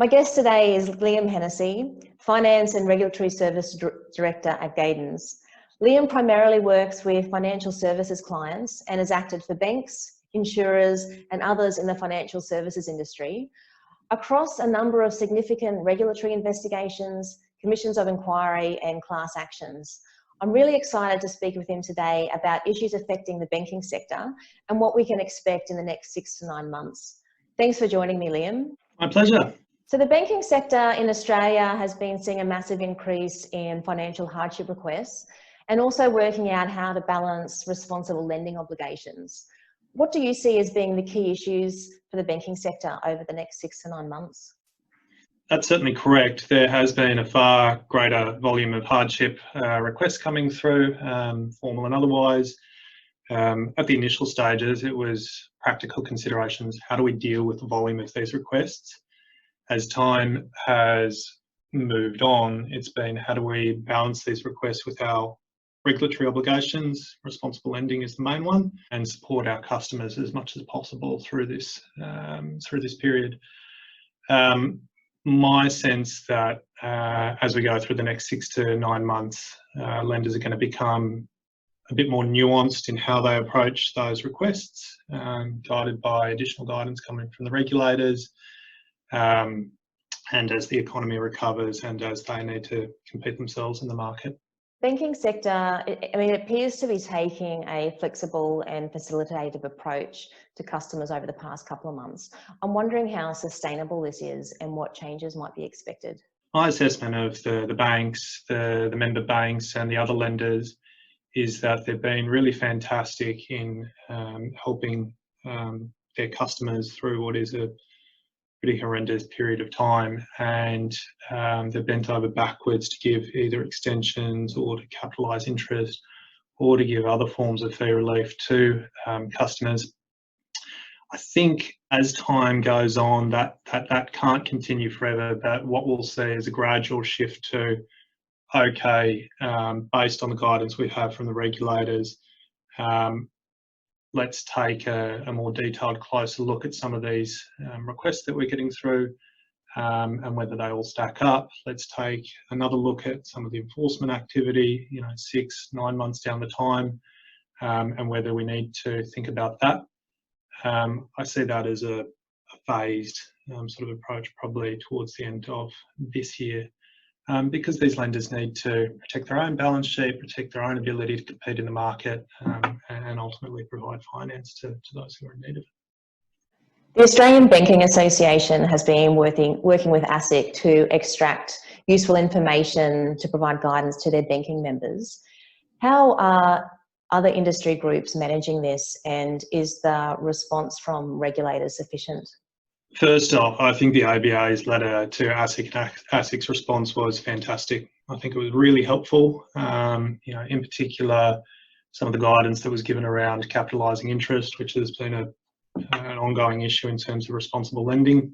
My guest today is Liam Hennessy, Finance and Regulatory Service Director at Gadens. Liam primarily works with financial services clients and has acted for banks, insurers and others in the financial services industry across a number of significant regulatory investigations, commissions of inquiry and class actions. I'm really excited to speak with him today about issues affecting the banking sector and what we can expect in the next 6 to 9 months. Thanks for joining me, Liam. My pleasure. So the banking sector in Australia has been seeing a massive increase in financial hardship requests and also working out how to balance responsible lending obligations. What do you see as being the key issues for the banking sector over the next 6 to 9 months? That's certainly correct. There has been a far greater volume of hardship requests coming through, formal and otherwise. At the initial stages, it was practical considerations. How do we deal with the volume of these requests? As time has moved on, it's been how do we balance these requests with our regulatory obligations? Responsible lending is the main one, and support our customers as much as possible through this period. My sense that as we go through the next 6 to 9 months, lenders are going to become a bit more nuanced in how they approach those requests, guided by additional guidance coming from the regulators, and as the economy recovers and as they need to compete themselves in the market. Banking sector, it appears to be taking a flexible and facilitative approach to customers over the past couple of months. I'm wondering how sustainable this is and what changes might be expected. My assessment of the banks, the member banks and the other lenders is that they've been really fantastic in helping their customers through what is a pretty horrendous period of time, and they've bent over backwards to give either extensions or to capitalise interest or to give other forms of fee relief to customers. I think as time goes on that can't continue forever, but what we'll see is a gradual shift to, okay, based on the guidance we have from the regulators, let's take a more detailed, closer look at some of these requests that we're getting through and whether they all stack up. Let's take another look at some of the enforcement activity, 6, 9 months down the time, and whether we need to think about that. I see that as a phased sort of approach probably towards the end of this year. Because these lenders need to protect their own balance sheet, protect their own ability to compete in the market, and ultimately provide finance to those who are in need of it. The Australian Banking Association has been working with ASIC to extract useful information to provide guidance to their banking members. How are other industry groups managing this, and is the response from regulators sufficient? First off, I think the ABA's letter to ASIC and ASIC's response was fantastic. I think it was really helpful. In particular, some of the guidance that was given around capitalising interest, which has been an ongoing issue in terms of responsible lending.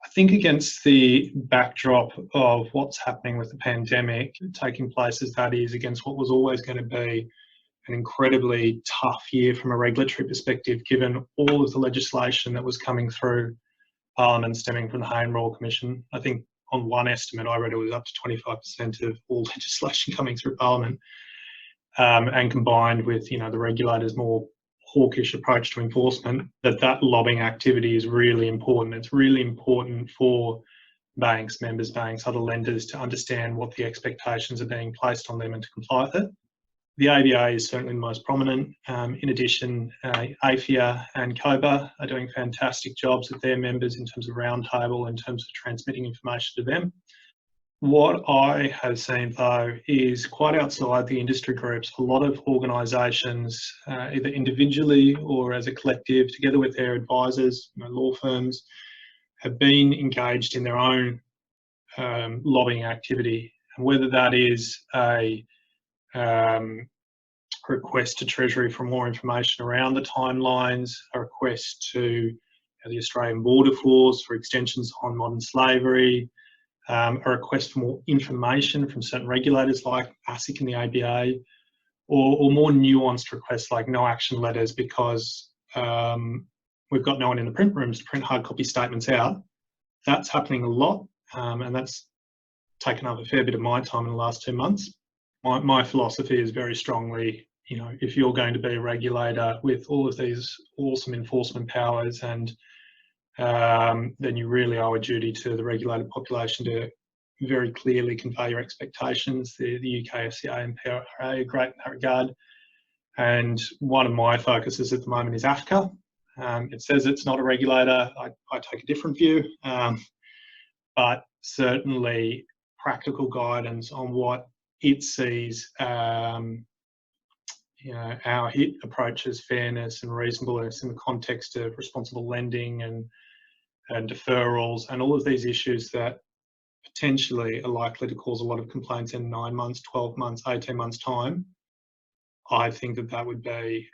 I think against the backdrop of what's happening with the pandemic taking place as that is, against what was always going to be an incredibly tough year from a regulatory perspective, given all of the legislation that was coming through Parliament stemming from the Hayne Royal Commission. I think on one estimate I read it was up to 25% of all legislation coming through Parliament, and combined with the regulators' more hawkish approach to enforcement, that lobbying activity is really important. It's really important for banks, members banks, other lenders to understand what the expectations are being placed on them and to comply with it. The ABA is certainly the most prominent. In addition, AFIA and COBA are doing fantastic jobs with their members in terms of roundtable, in terms of transmitting information to them. What I have seen though is quite outside the industry groups, a lot of organisations, either individually or as a collective, together with their advisors, law firms, have been engaged in their own lobbying activity. And whether that is a request to Treasury for more information around the timelines, a request to the Australian Border Force for extensions on modern slavery, a request for more information from certain regulators like ASIC and the ABA, or more nuanced requests like no action letters because we've got no one in the print rooms to print hard copy statements out. that's happening a lot, and that's taken up a fair bit of my time in the last 2 months. My philosophy is very strongly, if you're going to be a regulator with all of these awesome enforcement powers, and then you really owe a duty to the regulated population to very clearly convey your expectations. The UK FCA and PRA are great in that regard. And one of my focuses at the moment is AFCA. It says it's not a regulator. I take a different view, but certainly practical guidance on what it sees, how it approaches fairness and reasonableness in the context of responsible lending and deferrals and all of these issues that potentially are likely to cause a lot of complaints in 9 months, 12 months, 18 months time. I think that would be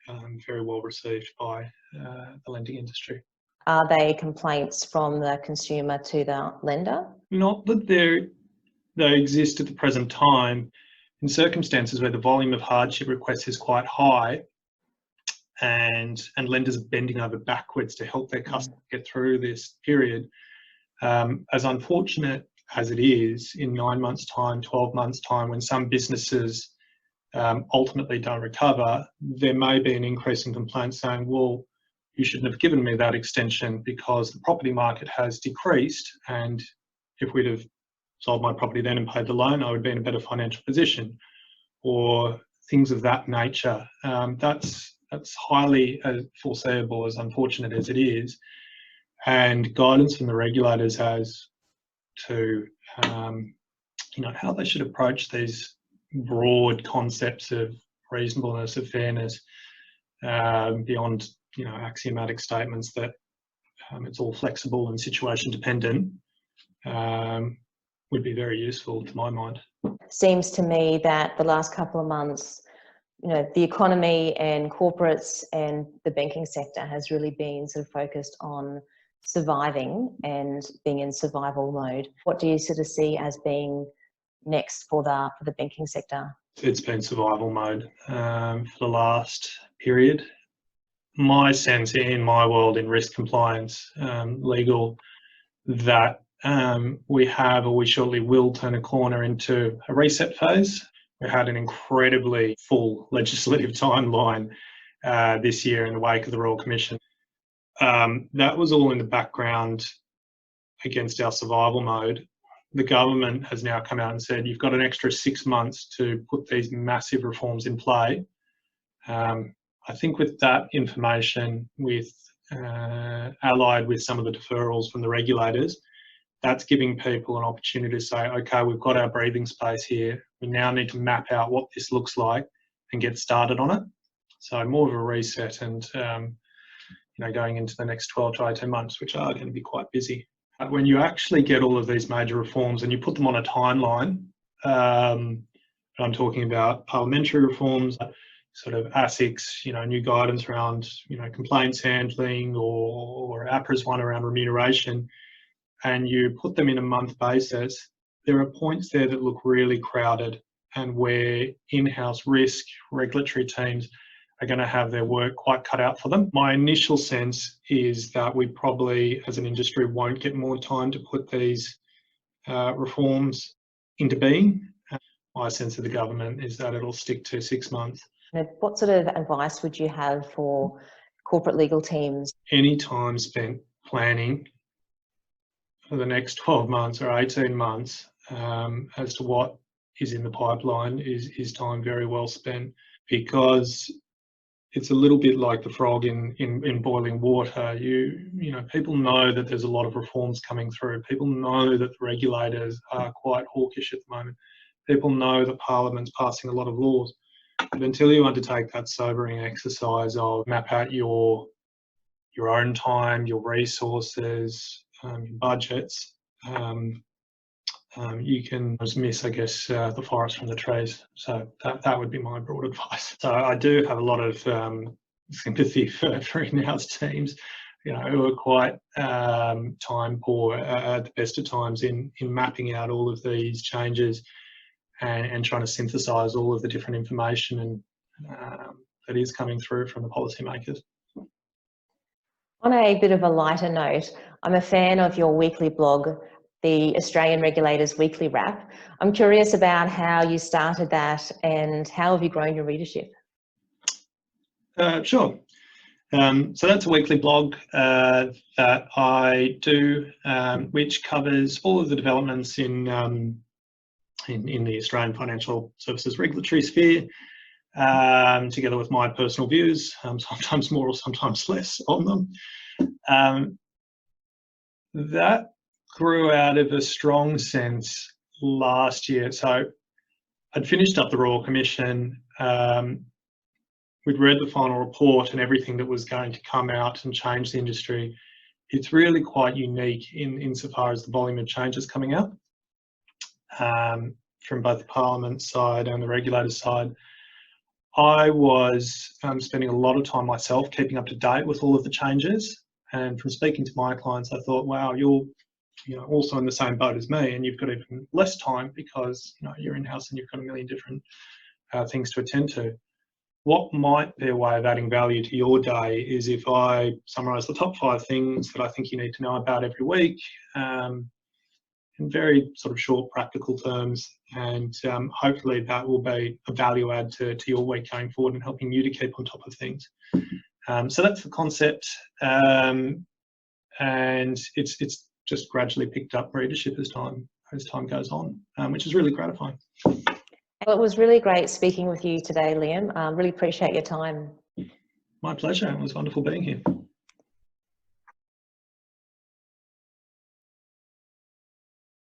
very well received by the lending industry. Are they complaints from the consumer to the lender? Not that they exist at the present time. In circumstances where the volume of hardship requests is quite high, and lenders are bending over backwards to help their customers get through this period, as unfortunate as it is, in 9 months' time, 12 months' time, when some businesses ultimately don't recover, there may be an increase in complaints saying, well, you shouldn't have given me that extension because the property market has decreased, and if we'd have sold my property then and paid the loan, I would be in a better financial position, or things of that nature. That's highly foreseeable, as unfortunate as it is, and guidance from the regulators as to how they should approach these broad concepts of reasonableness, of fairness, beyond axiomatic statements that it's all flexible and situation dependent, would be very useful to my mind. Seems to me that the last couple of months, the economy and corporates and the banking sector has really been sort of focused on surviving and being in survival mode. What do you sort of see as being next for the banking sector? It's been survival mode for the last period. My sense in my world, in risk compliance, legal, that we have, or we shortly will, turn a corner into a reset phase. We had an incredibly full legislative timeline this year in the wake of the Royal Commission. That was all in the background against our survival mode. The government has now come out and said, you've got an extra 6 months to put these massive reforms in play. I think with that information, allied with some of the deferrals from the regulators, that's giving people an opportunity to say, okay, we've got our breathing space here. We now need to map out what this looks like and get started on it. So more of a reset and, going into the next 12 to 18 months, which are going to be quite busy. When you actually get all of these major reforms and you put them on a timeline, I'm talking about parliamentary reforms, sort of ASICs, new guidance around, complaints handling, or APRA's one around remuneration, and you put them in a month basis, there are points there that look really crowded and where in-house risk regulatory teams are going to have their work quite cut out for them. My initial sense is that we probably, as an industry, won't get more time to put these reforms into being. My sense of the government is that it'll stick to 6 months. What sort of advice would you have for corporate legal teams? Any time spent planning for the next 12 months or 18 months as to what is in the pipeline is time very well spent, because it's a little bit like the frog in boiling water. People know that there's a lot of reforms coming through. People know that the regulators are quite hawkish at the moment. People know that Parliament's passing a lot of laws. But until you undertake that sobering exercise of map out your own time, your resources, your budgets, you can just miss, I guess, the forest from the trees. So that would be my broad advice. So I do have a lot of sympathy for in-house teams, who are quite time poor at the best of times in mapping out all of these changes and trying to synthesise all of the different information that is coming through from the policymakers. On a bit of a lighter note, I'm a fan of your weekly blog, the Australian Regulators Weekly Wrap. I'm curious about how you started that and how have you grown your readership? Sure. So that's a weekly blog that I do, which covers all of the developments in the Australian financial services regulatory sphere, together with my personal views, sometimes more or sometimes less on them. That grew out of a strong sense last year. So I'd finished up the Royal Commission. We'd read the final report and everything that was going to come out and change the industry. It's really quite unique insofar as the volume of changes coming out from both the Parliament side and the regulator side. I was spending a lot of time myself keeping up to date with all of the changes, and from speaking to my clients, I thought, wow, you're also in the same boat as me, and you've got even less time because you're in-house and you've got a million different things to attend to. What might be a way of adding value to your day is if I summarise the top 5 things that I think you need to know about every week, in very sort of short, practical terms, and hopefully that will be a value add to your week going forward and helping you to keep on top of things. So that's the concept, and it's just gradually picked up readership as time goes on, which is really gratifying. Well, it was really great speaking with you today, Liam. Really appreciate your time. My pleasure. It was wonderful being here.